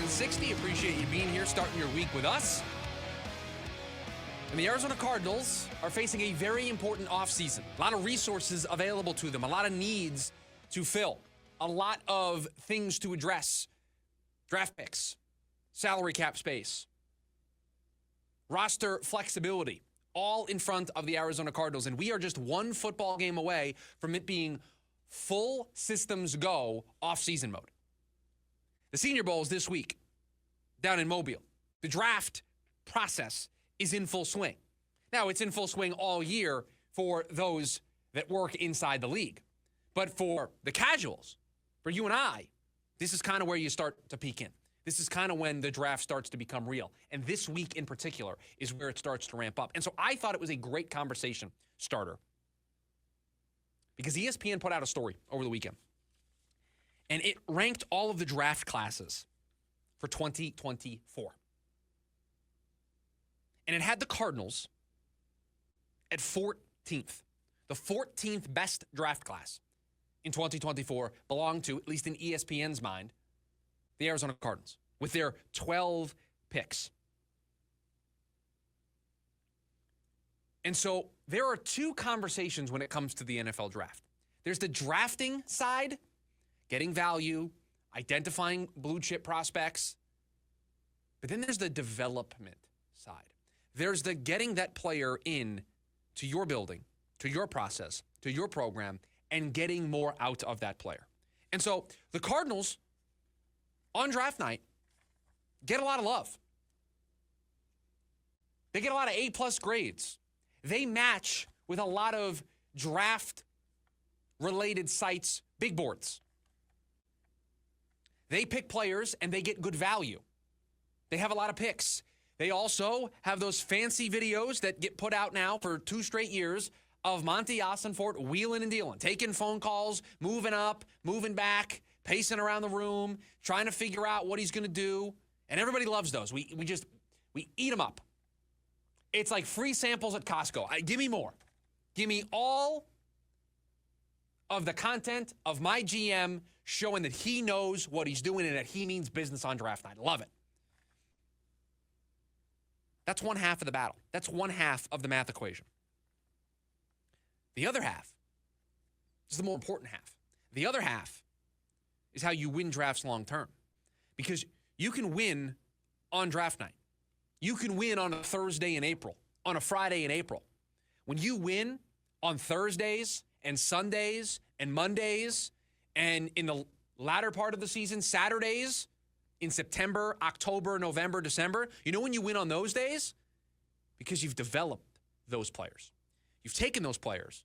760. Appreciate you being here, starting your week with us. And the Arizona Cardinals are facing a very important offseason. A lot of resources available to them, a lot of needs to fill, a lot of things to address. Draft picks, salary cap space, roster flexibility, all in front of the Arizona Cardinals. And we are just one football game away from it being full systems go off-season mode. The Senior Bowl is this week down in Mobile. The draft process is in full swing. Now, it's in full swing all year for those that work inside the league. But for the casuals, for you and I, this is kind of where you start to peek in. This is kind of when the draft starts to become real. And this week in particular is where it starts to ramp up. And so I thought it was a great conversation starter because ESPN put out a story over the weekend. And it ranked all of the draft classes for 2024. And it had the Cardinals at 14th. The 14th best draft class in 2024 belonged to, at least in ESPN's mind, the Arizona Cardinals with their 12 picks. And so there are two conversations when it comes to the NFL draft. There's the drafting side, getting value, identifying blue chip prospects. But then there's the development side. There's the getting that player in to your building, to your process, to your program, and getting more out of that player. And so the Cardinals on draft night get a lot of love. They get a lot of A+ grades. They match with a lot of draft-related sites, big boards. They pick players, and they get good value. They have a lot of picks. They also have those fancy videos that get put out now for 2 straight years of Monty Ossenfort wheeling and dealing, taking phone calls, moving up, moving back, pacing around the room, trying to figure out what he's going to do. And everybody loves those. We eat them up. It's like free samples at Costco. Give me more. Give me all of the content of my GM showing that he knows what he's doing and that he means business on draft night. Love it. That's one half of the battle. That's one half of the math equation. The other half is the more important half. The other half is how you win drafts long term. Because you can win on draft night. You can win on a Thursday in April, on a Friday in April. When you win on Thursdays and Sundays and Mondays and in the latter part of the season, Saturdays, in September, October, November, December, you know when you win on those days? Because you've developed those players. You've taken those players,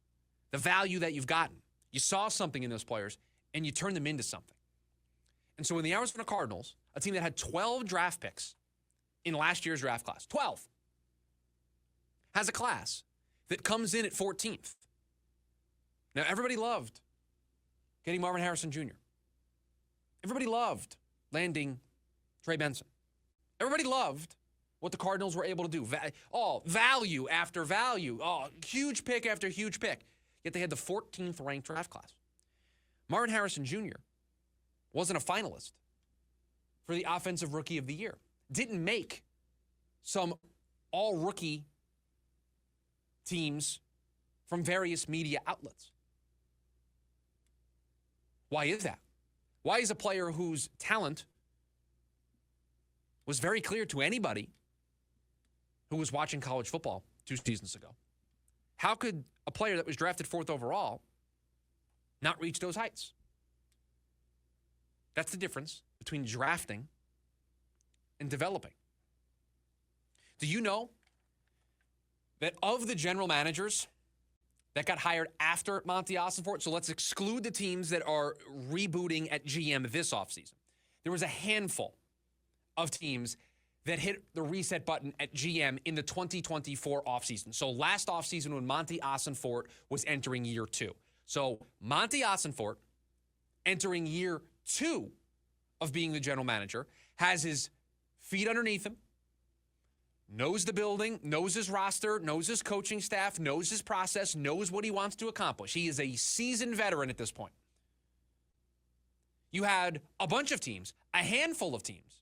the value that you've gotten. You saw something in those players, and you turned them into something. And so when the Arizona Cardinals, a team that had 12 draft picks in last year's draft class, 12, has a class that comes in at 14th. Now, everybody loved getting Marvin Harrison Jr. Everybody loved landing Trey Benson. Everybody loved what the Cardinals were able to do. Value after value. Huge pick after huge pick. Yet they had the 14th ranked draft class. Marvin Harrison Jr. wasn't a finalist for the Offensive Rookie of the Year. Didn't make some all-rookie teams from various media outlets. Why is that? Why is a player whose talent was very clear to anybody who was watching college football 2 seasons ago? How could a player that was drafted 4th overall not reach those heights? That's the difference between drafting and developing. Do you know that of the general managers that got hired after Monty Ossenfort, so let's exclude the teams that are rebooting at GM this offseason, there was a handful of teams that hit the reset button at GM in the 2024 offseason. So last offseason when Monty Ossenfort was entering year 2. So Monty Ossenfort entering year 2 of being the general manager, has his feet underneath him, knows the building, knows his roster, knows his coaching staff, knows his process, knows what he wants to accomplish. He is a seasoned veteran at this point. You had a bunch of teams, a handful of teams,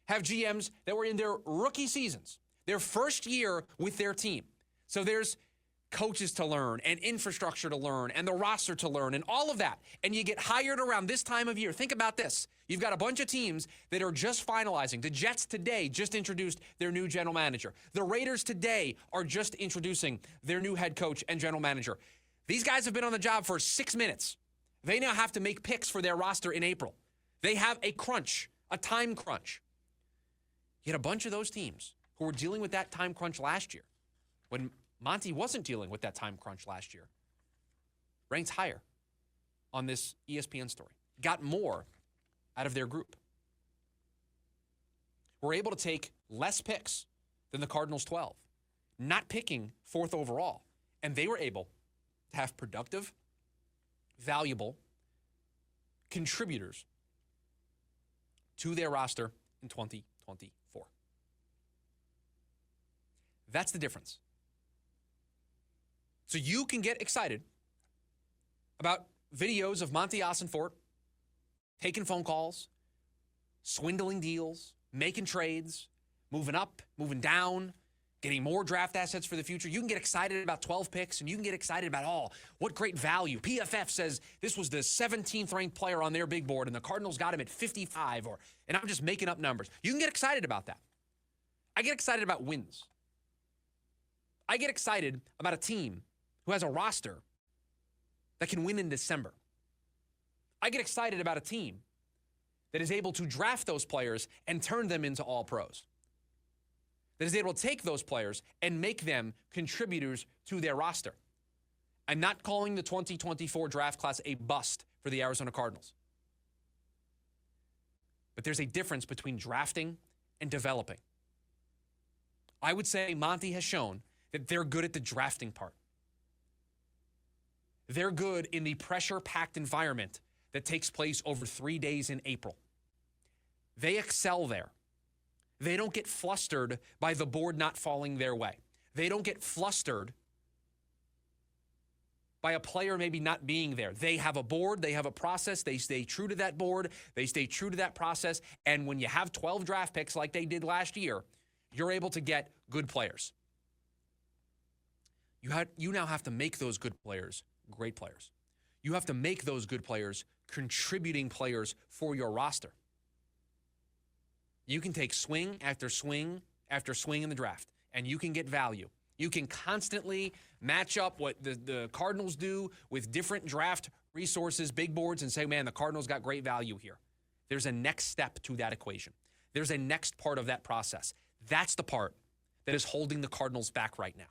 have GMs that were in their rookie seasons, their first year with their team. So there's coaches to learn and infrastructure to learn and the roster to learn and all of that. And you get hired around this time of year. Think about this. You've got a bunch of teams that are just finalizing. The Jets today just introduced their new general manager. The Raiders today are just introducing their new head coach and general manager. These guys have been on the job for 6 minutes. They now have to make picks for their roster in April. They have a crunch, a time crunch. Yet a bunch of those teams who were dealing with that time crunch last year, when Monty wasn't dealing with that time crunch last year, ranked higher on this ESPN story, got more out of their group. We're able to take less picks than the Cardinals 12, not picking 4th overall, and they were able to have productive, valuable contributors to their roster in 2024. That's the difference. So you can get excited about videos of Monty Ossenfort taking phone calls, swindling deals, making trades, moving up, moving down, getting more draft assets for the future. You can get excited about 12 picks, and you can get excited about, what great value. PFF says this was the 17th ranked player on their big board, and the Cardinals got him at 55, and I'm just making up numbers. You can get excited about that. I get excited about wins. I get excited about a team who has a roster that can win in December. I get excited about a team that is able to draft those players and turn them into all pros. That is able to take those players and make them contributors to their roster. I'm not calling the 2024 draft class a bust for the Arizona Cardinals. But there's a difference between drafting and developing. I would say Monty has shown that they're good at the drafting part. They're good in the pressure-packed environment that takes place over 3 days in April. They excel there. They don't get flustered by the board not falling their way. They don't get flustered by a player maybe not being there. They have a board. They have a process. They stay true to that board. They stay true to that process. And when you have 12 draft picks like they did last year, you're able to get good players. You now have to make those good players great players. You have to make those good players contributing players for your roster. You can take swing after swing after swing in the draft, and you can get value. You can constantly match up what the Cardinals do with different draft resources, big boards, and say, man, the Cardinals got great value here. There's a next step to that equation. There's a next part of that process. That's the part that is holding the Cardinals back right now.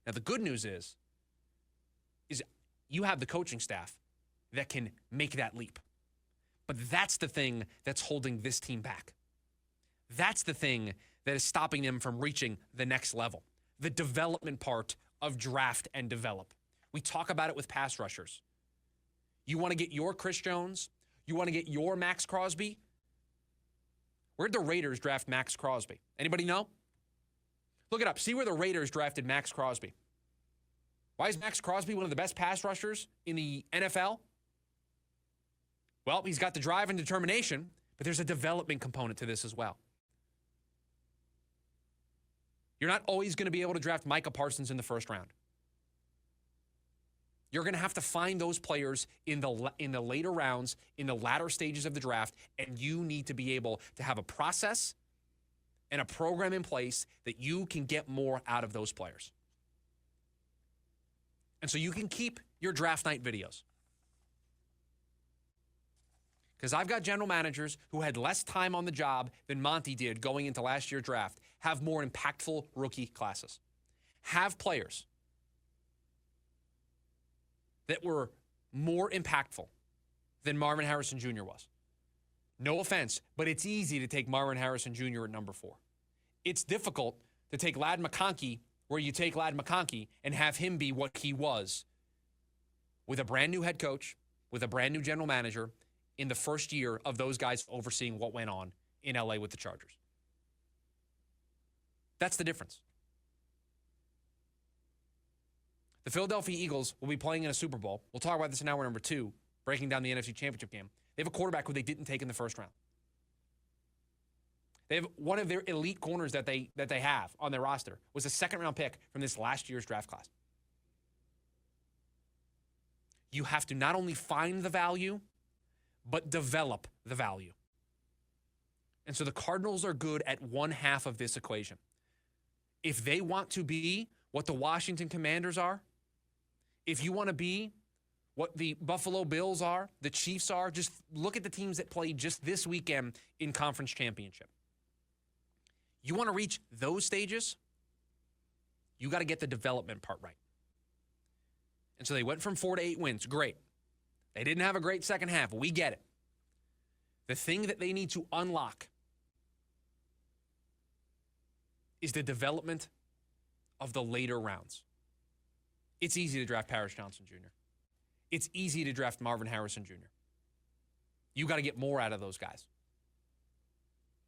Now, the good news is you have the coaching staff that can make that leap. But that's the thing that's holding this team back. That's the thing that is stopping them from reaching the next level, the development part of draft and develop. We talk about it with pass rushers. You want to get your Chris Jones? You want to get your Max Crosby? Where'd the Raiders draft Max Crosby? Anybody know? Look it up. See where the Raiders drafted Max Crosby. Why is Max Crosby one of the best pass rushers in the NFL? Well, he's got the drive and determination, but there's a development component to this as well. You're not always going to be able to draft Micah Parsons in the first round. You're going to have to find those players in the later rounds, in the latter stages of the draft, and you need to be able to have a process and a program in place that you can get more out of those players. And so you can keep your draft night videos. Because I've got general managers who had less time on the job than Monty did going into last year's draft, have more impactful rookie classes, have players that were more impactful than Marvin Harrison Jr. was. No offense, but it's easy to take Marvin Harrison Jr. at number 4. It's difficult to take Ladd McConkey where you take Ladd McConkey and have him be what he was with a brand new head coach, with a brand new general manager in the first year of those guys overseeing what went on in LA with the Chargers. That's the difference. The Philadelphia Eagles will be playing in a Super Bowl. We'll talk about this in hour number 2, breaking down the NFC Championship game. They have a quarterback who they didn't take in the first round. They have one of their elite corners that they have on their roster was a second-round pick from this last year's draft class. You have to not only find the value, but develop the value. And so the Cardinals are good at one half of this equation. If they want to be what the Washington Commanders are, if you want to be what the Buffalo Bills are, the Chiefs are, just look at the teams that played just this weekend in conference championship. You want to reach those stages, you got to get the development part right. And so they went from 4 to 8 wins. Great. They didn't have a great second half. We get it. The thing that they need to unlock is the development of the later rounds. It's easy to draft Paris Johnson Jr. It's easy to draft Marvin Harrison Jr. You got to get more out of those guys.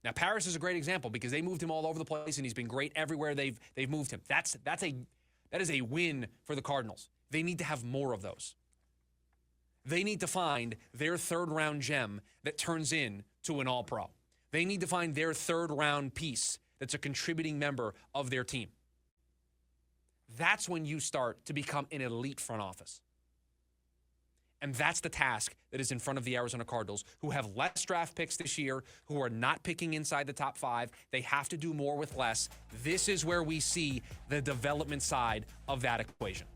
Now, Paris is a great example because they moved him all over the place, and he's been great everywhere they've moved him. That is a win for the Cardinals. They need to have more of those. They need to find their third-round gem that turns into an all-pro. They need to find their third-round piece that's a contributing member of their team. That's when you start to become an elite front office. And that's the task that is in front of the Arizona Cardinals, who have less draft picks this year, who are not picking inside the top 5. They have to do more with less. This is where we see the development side of that equation.